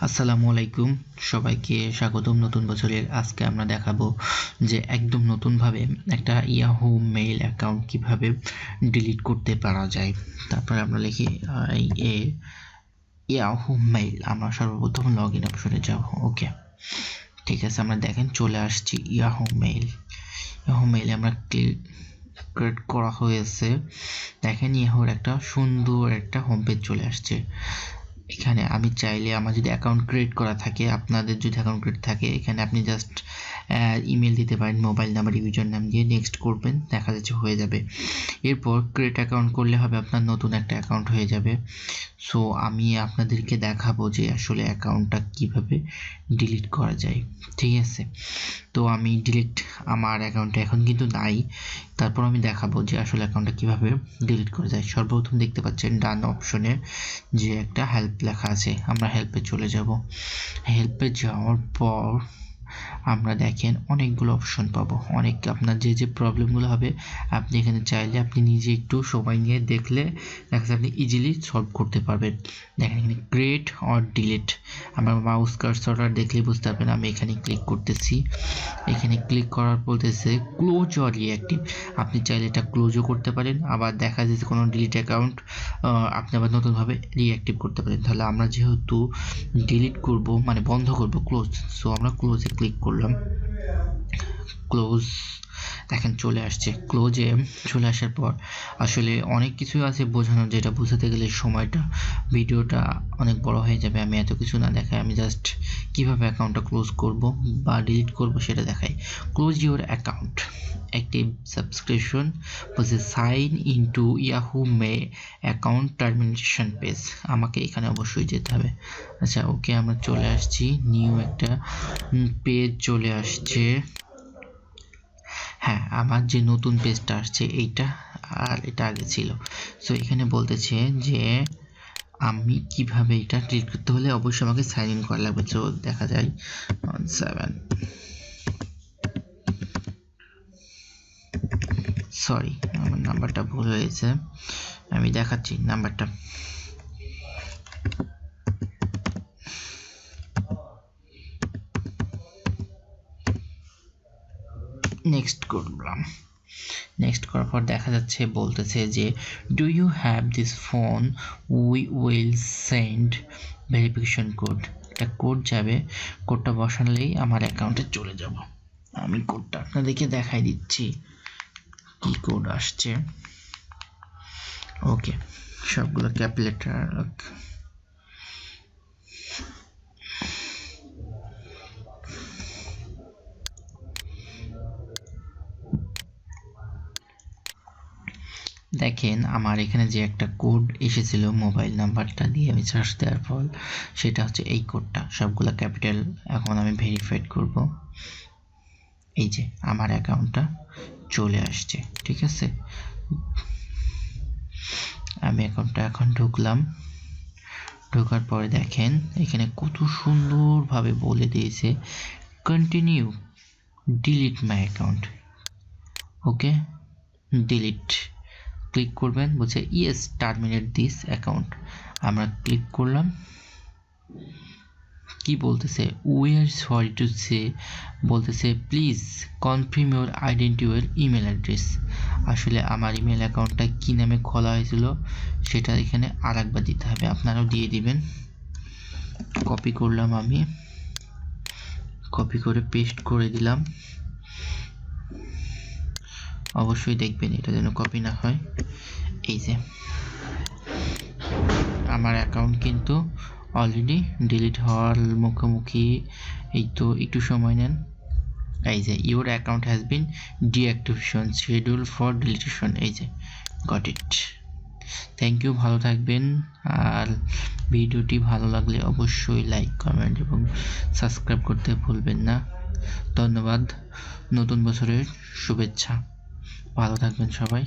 আসসালামু আলাইকুম সবাইকে স্বাগতম নতুন বছরের। আজকে আমরা দেখাবো যে একদম নতুনভাবে একটা ইয়াহু মেইল অ্যাকাউন্ট কিভাবে ডিলিট করতে পারা যায়। তারপরে আমরা লিখি ইয়াহু মেইল। আমরা সর্বপ্রথম লগ ইন অপশনে যাব। ওকে, ঠিক আছে, আমরা দেখেন চলে আসছি ইয়াহু মেইলে। আমরা ক্রিয়েট করা হয়েছে। দেখেন ইয়াহুর একটা সুন্দর একটা হোম পেজ চলে আসছে। এখানে আমি চাইলে আমার যদি অ্যাকাউন্ট ক্রিয়েট করা থাকে, আপনাদের যদি অ্যাকাউন্ট ক্রিয়েট থাকে, এখানে আপনি জাস্ট ইমেল দিতে পারেন, মোবাইল নাম্বার, ইউজার নাম দিয়ে নেক্সট করবেন, দেখা যাচ্ছে হয়ে যাবে। এরপর ক্রিয়েট অ্যাকাউন্ট করলে হবে আপনার নতুন একটা অ্যাকাউন্ট হয়ে যাবে। সো আমি আপনাদেরকে দেখাবো যে আসলে অ্যাকাউন্টটা কিভাবে ডিলিট করা যায়। ঠিক আছে, তো আমি আমার অ্যাকাউন্টে এখন কিন্তু নাই, তারপর আমি দেখাবো যে আসলে অ্যাকাউন্টটা কিভাবে ডিলিট করা যায়। সর্বপ্রথম দেখতে পাচ্ছেন ডান অপশনে যে একটা হেল্প লেখা আছে, আমরা হেল্পে চলে যাব। হেল্পে যাওয়ার পর আমরা দেখেন অনেকগুলো অপশন পাবো, অনেক আপনার যে প্রবলেমগুলো হবে আপনি এখানে চাইলে আপনি নিজে একটু সময় নিয়ে দেখলে দেখা যাচ্ছে আপনি ইজিলি সলভ করতে পারবেন। দেখেন এখানে ক্রিয়েট অর ডিলিট, আমার মাউস কার্সরটা দেখলে বুঝতে পারবেন। আমি এখানে ক্লিক করতেছি, এখানে ক্লিক করার বলতেছে ক্লোজ অর রিঅ্যাক্টিভ। আপনি চাইলে এটা ক্লোজও করতে পারেন, আবার দেখা যাচ্ছে কোনো ডিলিট অ্যাকাউন্ট আপনি আবার নতুনভাবে রিঅ্যাক্টিভ করতে পারেন। তাহলে আমরা যেহেতু ডিলিট করব মানে বন্ধ করব, ক্লোজ, সো আমরা ক্লোজে ক্লিক করলাম। ক্লোজ, দেখেন চলে আসছে। ক্লোজে চলে আসার পর আসলে অনেক কিছুই আছে বোঝানো, যেটা বোঝাতে গেলে ভিডিওটা অনেক বড় হয়ে যাবে। আমি এত কিছু না দেখাই, আমি জাস্ট কিভাবে অ্যাকাউন্টটা ক্লোজ করব বা ডিলিট করব সেটা দেখাই। Close your account, active subscription, বলছে সাইন ইনটু ইয়াহু মে অ্যাকাউন্ট টার্মিনেশন পেজ। আমাকে এখানে অবশ্যই যেতে হবে। আচ্ছা ওকে, আমরা চলে আসছি, নিউ একটা পেজ চলে আসছে। হ্যাঁ, আমার যে নতুন পেজটা আসছে এইটা, আর এটা আগে ছিল। সো এখানে বলতেছে যে আমি কিভাবে এটা ডিলিট করতে হলে অবশ্যই আমাকে সাইন ইন করা লাগবে। সো দেখা যায় 7, সরি আমার নাম্বারটা ভুল হয়েছে, আমি দেখাচ্ছি নাম্বারটা। নেক্সট করলাম। নেক্সট করার পর দেখা যাচ্ছে বলতেছে যে do you have this phone, we will send verification code. একটা কোড যাবে, কোডটা বসালেই আমার অ্যাকাউন্টে চলে যাব। আমি কোডটা আপনাদেরকে দেখাই দিচ্ছি কি কোড আসছে। ওকে, সবগুলো ক্যাপিটাল। দেখেন আমার এখানে যে একটা কোড এসেছিল মোবাইল নাম্বারটা দিয়ে আমি সার্চ দেওয়ার পর, সেটা হচ্ছে এই কোডটা, সবগুলো ক্যাপিটাল। এখন আমি ভেরিফাইড করব। এই যে আমার অ্যাকাউন্টটা চলে আসছে। ঠিক আছে, আমি অ্যাকাউন্টটা এখন ঢুকলাম। ঢোকার পরে দেখেন এখানে কত সুন্দরভাবে বলে দিয়েছে continue delete my account. Okay, delete click করবেন, বলছে ইয়েস টার্মিনেট দিস অ্যাকাউন্ট। আমরা ক্লিক করলাম। কি বলতেছে, we are sorry to say, বলতেছে please confirm your identity or email address. আসলে আমার ইমেল অ্যাকাউন্টটা কী নামে খোলা হয়েছিল সেটা এখানে আর একবার দিতে হবে, আপনারাও দিয়ে দিবেন। কপি করলাম, আমি কপি করে পেস্ট করে দিলাম। অবশ্যই দেখবেন এটা যেন কপি না হয়। এই যে আমার অ্যাকাউন্ট কিন্তু অলরেডি ডিলিট হওয়ার মুখোমুখি, এই তো একটু সময় নেন। এই যে your account has been deactivation schedule for ডিলিটেশন। এই যে গট ইট। থ্যাংক ইউ, ভালো থাকবেন। আর ভিডিওটি ভালো লাগলে অবশ্যই লাইক, কমেন্ট এবং সাবস্ক্রাইব করতে ভুলবেন না। ধন্যবাদ, নতুন বছরের শুভেচ্ছা, ভালো থাকবেন সবাই।